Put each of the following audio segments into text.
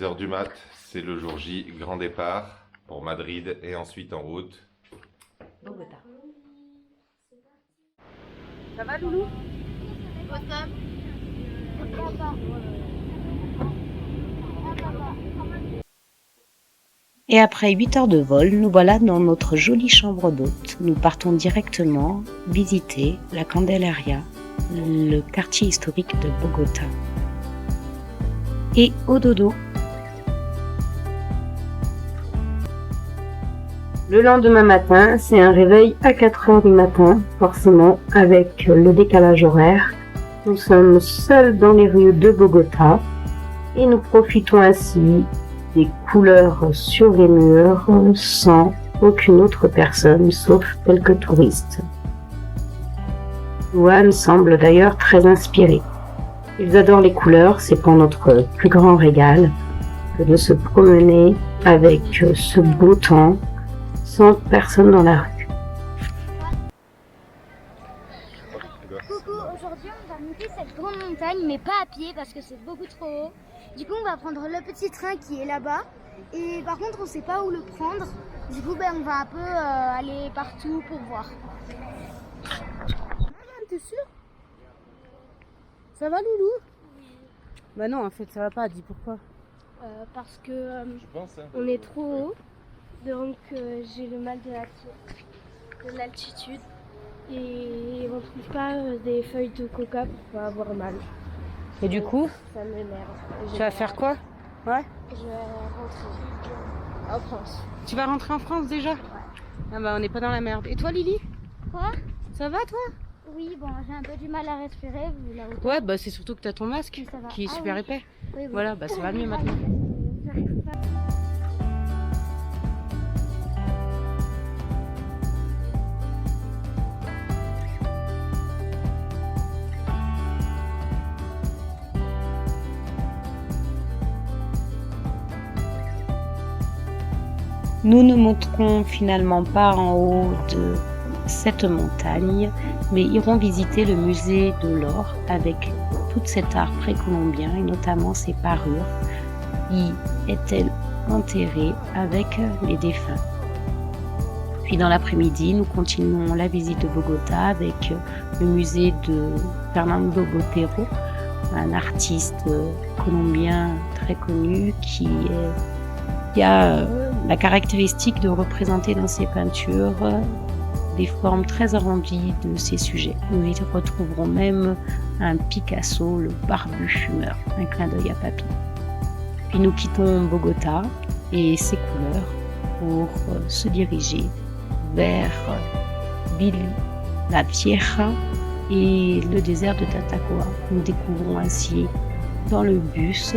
6h du mat, c'est le jour J, grand départ pour Madrid et ensuite en route. Bogota. Ça va, Loulou? Et après 8 heures de vol, nous voilà dans notre jolie chambre d'hôte. Nous partons directement visiter la Candelaria, le quartier historique de Bogota. Et au dodo. Le lendemain matin, c'est un réveil à 4 heures du matin, forcément, avec le décalage horaire. Nous sommes seuls dans les rues de Bogota et nous profitons ainsi des couleurs sur les murs sans aucune autre personne sauf quelques touristes. Juan semble d'ailleurs très inspiré. Ils adorent les couleurs, c'est pour notre plus grand régal que de se promener avec ce beau temps sans personne dans la rue. Coucou, aujourd'hui on va monter cette grande montagne mais pas à pied parce que c'est beaucoup trop haut. Du coup on va prendre le petit train qui est là-bas et par contre on sait pas où le prendre. Du coup on va un peu aller partout pour voir. T'es sûr? Ça va, Loulou? Bah non, en fait ça va pas, dis pourquoi? Parce que on est trop haut, donc j'ai le mal de l'altitude et on trouve pas des feuilles de coca pour pas avoir mal. Et du coup, Ça m'énerve. tu vas faire quoi? Ouais? Je vais rentrer en France. Tu vas rentrer en France déjà? Ah bah on n'est pas dans la merde. Et toi, Lily? Quoi? Ça va, toi? Oui, bon, j'ai un peu du mal à respirer vu la hauteur. Ouais, bah c'est surtout que t'as ton masque Mais ça va. qui est Ah super oui. épais. Oui, oui. Voilà, bah ça va mieux maintenant. J'arrive pas. Nous ne monterons finalement pas en haut de cette montagne, mais irons visiter le musée de l'or avec tout cet art précolombien et notamment ses parures qui étaient enterrées avec les défunts. Puis dans l'après-midi, nous continuons la visite de Bogota avec le musée de Fernando Botero, un artiste colombien très connu qui a la caractéristique de représenter dans ses peintures des formes très arrondies de ses sujets. Nous y retrouverons même un Picasso, le barbu fumeur, un clin d'œil à Papy. Puis nous quittons Bogota et ses couleurs pour se diriger vers la Vieja et le désert de Tatacoa. Nous découvrons ainsi dans le bus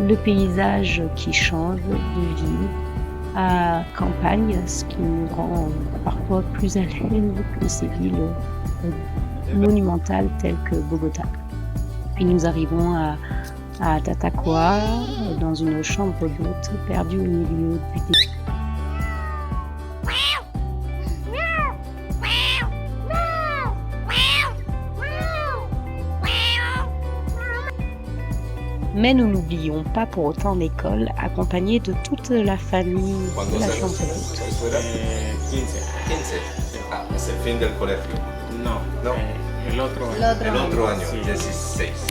le paysage qui change de ville à campagne, ce qui nous rend parfois plus à l'aise que ces villes monumentales telles que Bogota. Puis nous arrivons à Tatacoa, dans une chambre d'hôte perdue au milieu du désert. Mais nous n'oublions pas pour autant l'école, accompagnée de toute la famille de la chambre d'hôte. 15. Ah, c'est le fin del colegio. No, No. El otro El otro año, Sí. 16.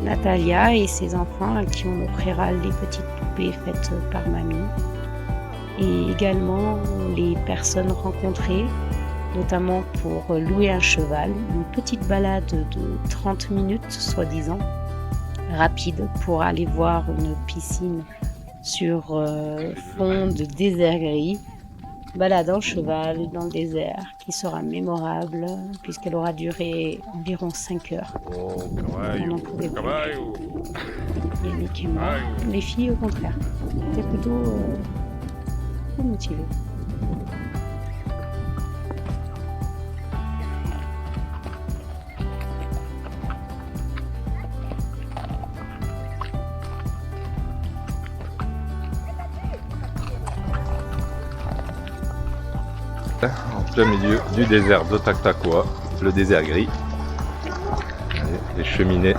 Natalia et ses enfants à qui on offrira les petites poupées faites par mamie. Et également les personnes rencontrées, notamment pour louer un cheval, une petite balade de 30 minutes, soi-disant, rapide pour aller voir une piscine sur fond de désert gris, balade en cheval dans le désert qui sera mémorable puisqu'elle aura duré environ 5 heures. Oh, On n'en pouvait plus. Caballo. Et Nick est mort. Les filles au contraire, étaient plutôt motivées. En plein milieu du désert de Tatacoa, le désert gris. Allez, les cheminées.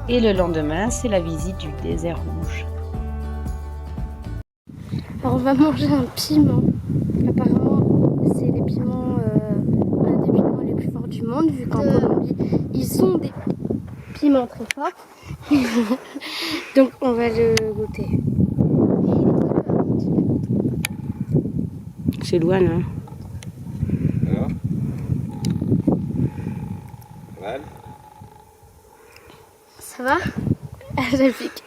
Et le lendemain, c'est la visite du désert rouge. Alors on va manger un piment. Apparemment, c'est les piments, un des piments les plus forts du monde, vu qu'en Colombie, ils ont des piments très forts. Donc on va le goûter. C'est loin, hein? Alors Mal. Ça va? Je pique.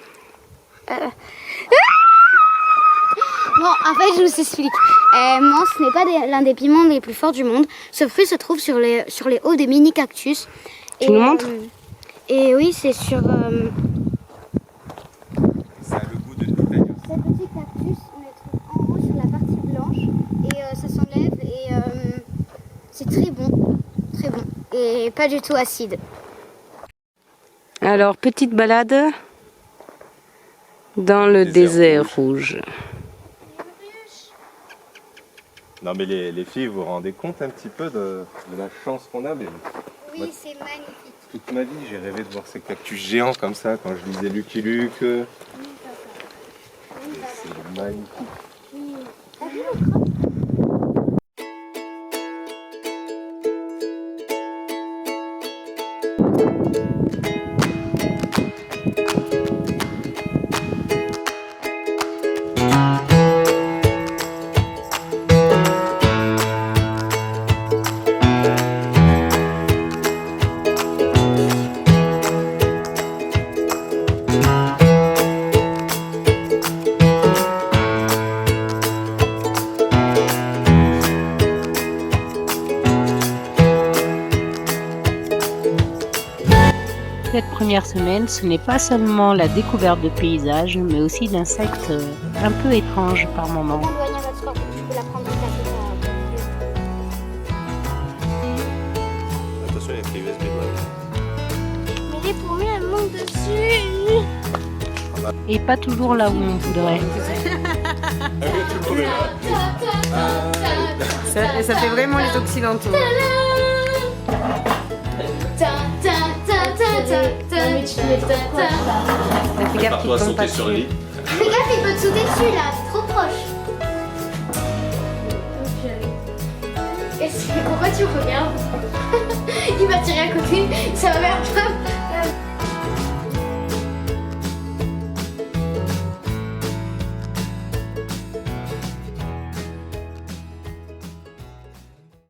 Bon, en fait, je vous explique. Moi, ce n'est pas l'un des piments les plus forts du monde. Ce fruit se trouve sur les hauts des mini-cactus. Tu nous montres? Et oui, c'est sur... Ça a le goût de titanium. Ces petits cactus, on les trouve en haut sur la partie blanche. Et ça s'enlève et c'est très bon. Très bon. Et pas du tout acide. Alors, petite balade dans le désert rouge. Non mais les filles, vous vous rendez compte un petit peu de la chance qu'on a, mais Oui, c'est magnifique. toute ma vie j'ai rêvé de voir ces cactus géants comme ça quand je lisais Lucky Luke. C'est magnifique. T'as vu le crabe? Cette première semaine, ce n'est pas seulement la découverte de paysages, mais aussi d'insectes un peu étranges par moments. Éloigne votre scorpion, tu peux la prendre et taper Attention, il y a pris USB. Mais les fourmis, elles montent dessus. Et pas toujours là où on voudrait. Ça fait vraiment les occidentaux. Fais gaffe qu'il tombe pas dessus. Fais gaffe, il peut te sauter dessus là, c'est trop proche. Pourquoi tu regardes? Il va tirer à côté, ça va faire peur.